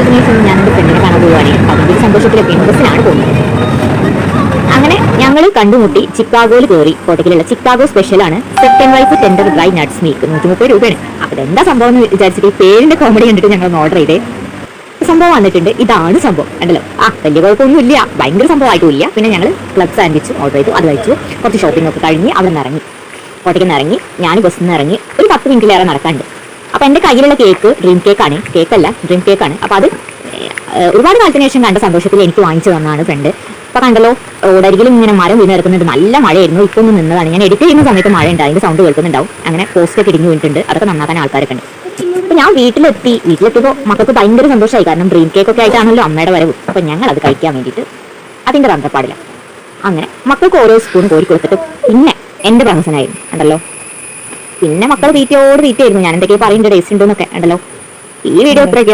കാലത്തിന് ശേഷം ഞാൻ എൻ്റെ ഫ്രണ്ടിനെ കാണാൻ പോവുകയാണ്. അതിൻ്റെ ഒരു സന്തോഷത്തിലൊക്കെ ബസ്സിലാണ് പോകുന്നത്. അങ്ങനെ ഞങ്ങൾ കണ്ടുമുട്ടി ചിക്കാഗോയിൽ കയറി. കോട്ടയ്ക്കലുള്ള ചിക്കാഗോ സ്പെഷ്യലാണ് second wife tender dry nuts milk 130 രൂപയാണ്. അപ്പോൾ എന്താ സംഭവം എന്ന് വിചാരിച്ചിട്ട് പേരിന്റെ കോമഡി കണ്ടിട്ട് ഞങ്ങൾ ഓർഡർ ചെയ്തേ. സംഭവം വന്നിട്ടുണ്ട്. ഇതാണ് സംഭവം കണ്ടല്ലോ. വലിയ കുഴപ്പമൊന്നുമില്ല, ഭയങ്കര സംഭവമായിട്ടുമില്ല. പിന്നെ ഞങ്ങൾ ക്ലബ് സാൻഡ്വിച്ച് ഓർഡർ ചെയ്തു, അത് കഴിച്ചു. കുറച്ച് ഷോപ്പിംഗ് ഒക്കെ കഴിഞ്ഞ് അവിടെ നിന്ന് ഇറങ്ങി, കോട്ടയ്ക്ക് നിന്ന് ഇറങ്ങി. ഞാൻ ബസ്സിൽ നിന്ന് ഇറങ്ങി ഒരു 10 മിനിറ്റിലേറെ നടക്കാണ്ട്. അപ്പോൾ എൻ്റെ കയ്യിലുള്ള കേക്ക് ഡ്രീം കേക്കാണ്, കേക്കല്ല ഡ്രീം കേക്കാണ്. അപ്പോൾ അത് ഒരുപാട് കാലത്തിന് ശേഷം കണ്ട സന്തോഷത്തിൽ എനിക്ക് വാങ്ങിച്ചു തന്നതാണ് ഫ്രണ്ട്. അപ്പോൾ കണ്ടല്ലോ, റോഡരികിലും ഇങ്ങനെ മരം വീണ് കിടക്കുന്നുണ്ട്. നല്ല മഴയായിരുന്നു, ഇപ്പോൾ ഒന്ന് നിന്നതാണ്. ഞാൻ എഡിറ്റ് ചെയ്യുന്ന സമയത്ത് മഴ ഉണ്ട്, അതിൻ്റെ സൗണ്ട് കേൾക്കുന്നുണ്ടാവും. അങ്ങനെ പോസ്റ്റൊക്കെ ഇടിഞ്ഞു വീണിട്ടുണ്ട്, അതൊക്കെ നന്നാക്കാൻ ആൾക്കാരൊക്കെ ഉണ്ട്. അപ്പോൾ ഞാൻ വീട്ടിലെത്തിയപ്പോൾ മക്കൾക്ക് ഭയങ്കര സന്തോഷമായി. കാരണം ഡ്രീം കേക്കൊക്കെ ആയിട്ടാണല്ലോ അമ്മയുടെ വരവ്. അപ്പോൾ ഞങ്ങൾ അത് കഴിക്കാൻ വേണ്ടിയിട്ട് അതിൻ്റെ തന്ത്രപ്പാടില്ല. അങ്ങനെ മക്കൾക്ക് ഓരോ സ്പൂൺ കോരി കൊടുത്തിട്ട് പിന്നെ എൻ്റെ പ്രഹസനായിരുന്നു ഉണ്ടല്ലോ. പിന്നെ മക്കൾ തീറ്റയോട് തീറ്റയായിരുന്നു. ഞാൻ എന്തൊക്കെയോ പറയുന്നുണ്ട് ടേസ്റ്റ് ഉണ്ടെന്നൊക്കെ ഉണ്ടല്ലോ. ഈ വീഡിയോ ഇത്രയൊക്കെ.